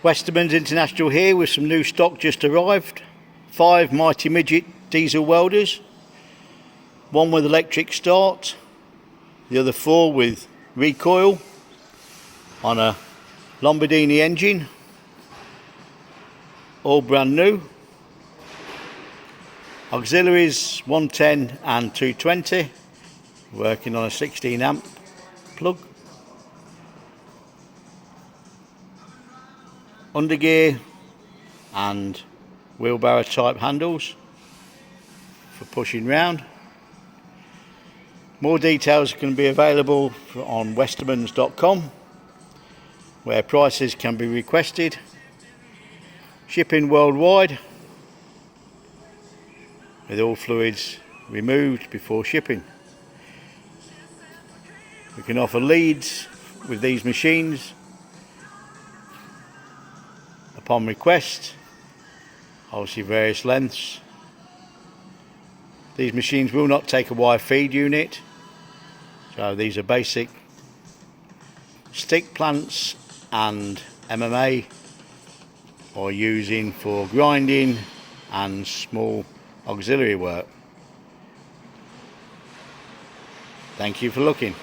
Westermans International here with some new stock just arrived. 5 mighty Midget diesel welders. One with electric start, the other 4 with recoil on a Lamborghini engine. All brand new. Auxiliaries 110 and 220, working on a 16 amp plug. Undergear and wheelbarrow type handles for pushing round. More details can be available on westermans.com, where prices can be requested. Shipping worldwide, with all fluids removed before shipping. We can offer leads with these machines upon request, obviously various lengths. These machines will not take a wire feed unit, so these are basic stick plants and MMA, or using for grinding and small auxiliary work. Thank you for looking.